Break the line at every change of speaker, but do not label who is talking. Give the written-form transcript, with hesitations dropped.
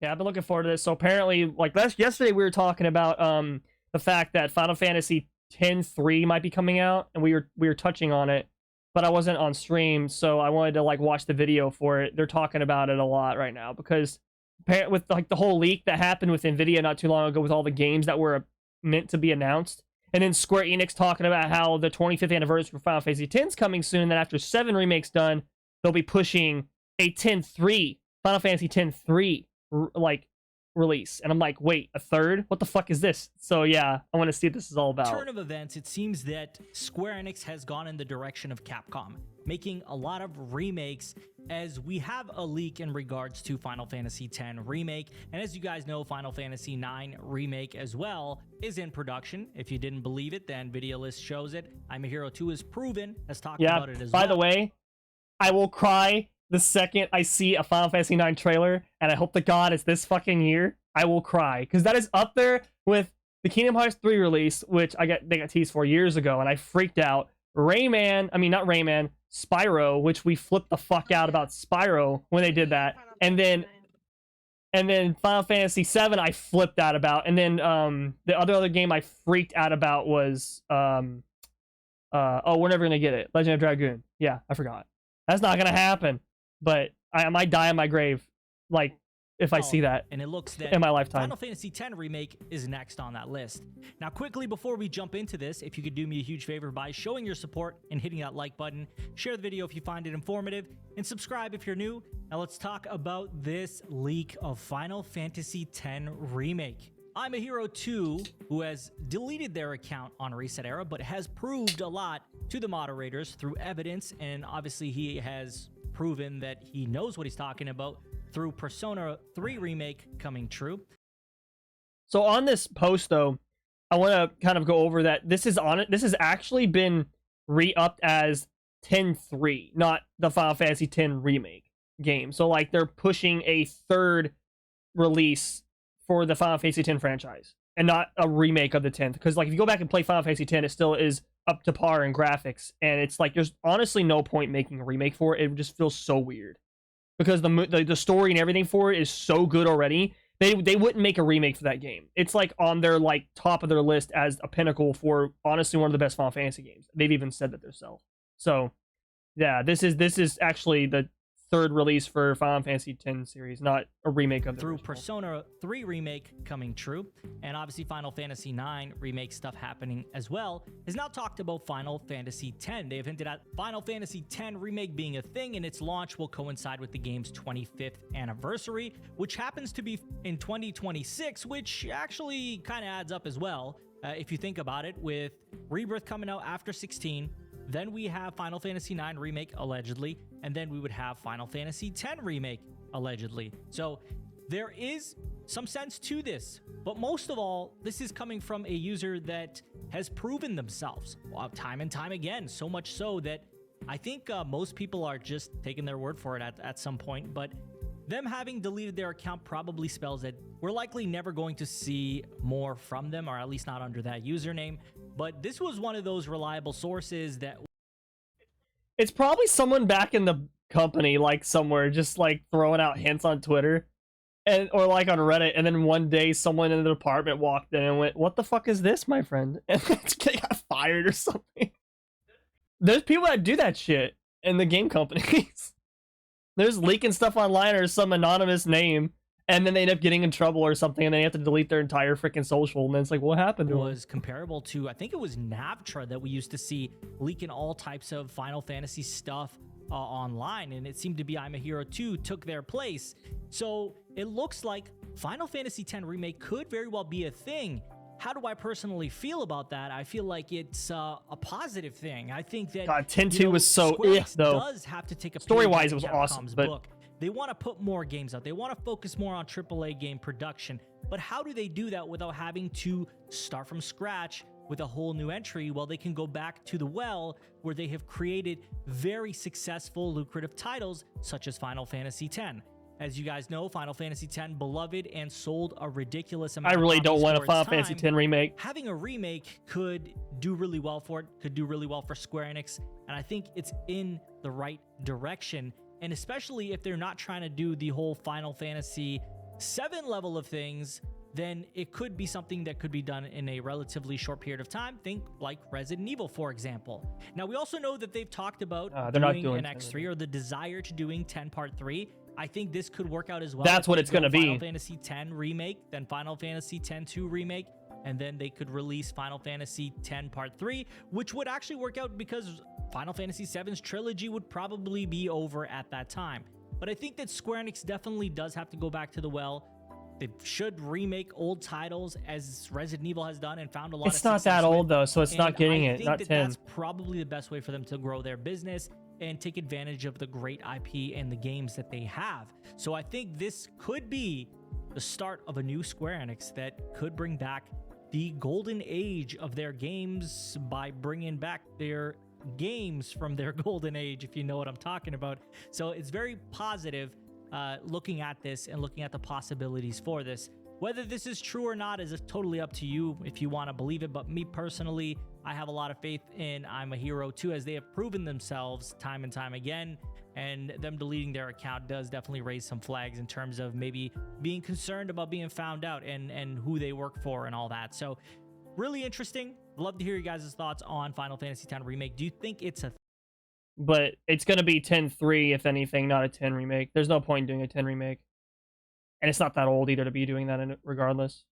Yeah, I've been looking forward to this. So apparently, like yesterday, we were talking about the fact that Final Fantasy X-3 might be coming out, and we were touching on it, but I wasn't on stream, so I wanted to like watch the video for it. They're talking about it a lot right now because with like the whole leak that happened with Nvidia not too long ago with all the games that were meant to be announced, and then Square Enix talking about how the 25th anniversary for Final Fantasy X is coming soon, and then after 7 remakes done, they'll be pushing a X-3, Final Fantasy X-3 like release. And I'm like, wait, a third? What the fuck is this? So yeah, I want to see what this is all about.
Turn of events, it seems that Square Enix has gone in the direction of Capcom, making a lot of remakes, as we have a leak in regards to Final Fantasy X Remake. And as you guys know, Final Fantasy IX Remake as well is in production. If you didn't believe it, then Video List shows it. I'm a Hero 2 is proven, has talked about it as well.
By the way, I will cry the second I see a Final Fantasy IX trailer, and I hope to God it's this fucking year. I will cry, because that is up there with the Kingdom Hearts 3 release, which they got teased for years ago, and I freaked out. Not Rayman, Spyro, which we flipped the fuck out about Spyro when they did that, and then Final Fantasy VII I flipped out about, and then the other game I freaked out about was we're never gonna get it, Legend of Dragoon. Yeah, I forgot. That's not gonna happen. But I might die in my grave, like, if I see that,
and it looks that
in my lifetime.
Final Fantasy X Remake is next on that list. Now, quickly, before we jump into this, if you could do me a huge favor by showing your support and hitting that like button, share the video if you find it informative, and subscribe if you're new. Now, let's talk about this leak of Final Fantasy X Remake. I'm a Hero 2, who has deleted their account on Reset Era, but has proved a lot to the moderators through evidence, and obviously he has proven that he knows what he's talking about through Persona 3 Remake coming true.
So on this post, though, I want to kind of go over that this has actually been re-upped as X-3, not the Final Fantasy X Remake game. So like they're pushing a third release for the Final Fantasy X franchise, and not a remake of the 10th. Because like if you go back and play Final Fantasy X, it still is up to par in graphics, and it's like there's honestly no point making a remake for it. It just feels so weird because the story and everything for it is so good already. They wouldn't make a remake for that game. It's like on their like top of their list as a pinnacle for honestly one of the best Final Fantasy games. They've even said that themselves. So yeah, this is actually the third release for Final Fantasy X series, not a remake of the
through
original.
Persona 3 Remake coming true, and obviously Final Fantasy IX Remake stuff happening as well, has now talked about Final Fantasy X. They have hinted at Final Fantasy X Remake being a thing, and its launch will coincide with the game's 25th anniversary, which happens to be in 2026, which actually kind of adds up as well, if you think about it, with Rebirth coming out after 16, then we have Final Fantasy IX Remake, allegedly, and then we would have Final Fantasy X Remake, allegedly. So there is some sense to this, but most of all, this is coming from a user that has proven themselves time and time again, so much so that I think most people are just taking their word for it at some point, but them having deleted their account probably spells that we're likely never going to see more from them, or at least not under that username. But this was one of those reliable sources that...
It's probably someone back in the company, like somewhere, just like throwing out hints on Twitter or like on Reddit, and then one day someone in the department walked in and went, "What the fuck is this, my friend?" And they got fired or something. There's people that do that shit in the game companies. There's leaking stuff online or some anonymous name, and then they end up getting in trouble or something, and they have to delete their entire freaking social, and then it's like, what happened to
was comparable to, I think it was Navtra that we used to see leaking all types of Final Fantasy stuff online, and it seemed to be I'm a Hero 2 took their place. So it looks like Final Fantasy X Remake could very well be a thing. How do I personally feel about that? I feel like it's a positive thing. I think that
God, 10-2 was so though.
Does have to take a
story-wise, it was awesome, but
book. They want to put more games out. They want to focus more on AAA game production. But how do they do that without having to start from scratch with a whole new entry? Well, they can go back to the well where they have created very successful, lucrative titles such as Final Fantasy X. As you guys know, Final Fantasy X beloved and sold a ridiculous amount.
I really don't want a Final
time.
Fantasy X remake.
Having a remake could do really well for it, could do really well for Square Enix, and I think it's in the right direction. And especially if they're not trying to do the whole Final Fantasy 7 level of things, then it could be something that could be done in a relatively short period of time. Think like Resident Evil, for example. Now, we also know that they've talked about
they're not
doing
doing
an X3 or the desire to doing 10 Part 3. I think this could work out as well.
That's what it's going to be.
Final Fantasy X Remake, then Final Fantasy X-2 Remake, and then they could release Final Fantasy X Part 3, which would actually work out because Final Fantasy VII's trilogy would probably be over at that time. But I think that Square Enix definitely does have to go back to the well. They should remake old titles as Resident Evil has done and found a lot of
It's not
success
that
with.
old, though, so it's not getting it. Not 10.
That's probably the best way for them to grow their business and take advantage of the great IP and the games that they have. So I think this could be the start of a new Square Enix that could bring back the golden age of their games by bringing back their games from their golden age, if you know what I'm talking about. So it's very positive looking at this and looking at the possibilities for this. Whether this is true or not is totally up to you if you want to believe it. But me personally, I have a lot of faith in I'm a Hero 2, as they have proven themselves time and time again. And them deleting their account does definitely raise some flags in terms of maybe being concerned about being found out and who they work for and all that. So really interesting. Love to hear you guys' thoughts on Final Fantasy X Remake. Do you think it's a
But it's going to be 10-3, if anything, not a 10 remake. There's no point in doing a 10 remake. And it's not that old either to be doing that regardless.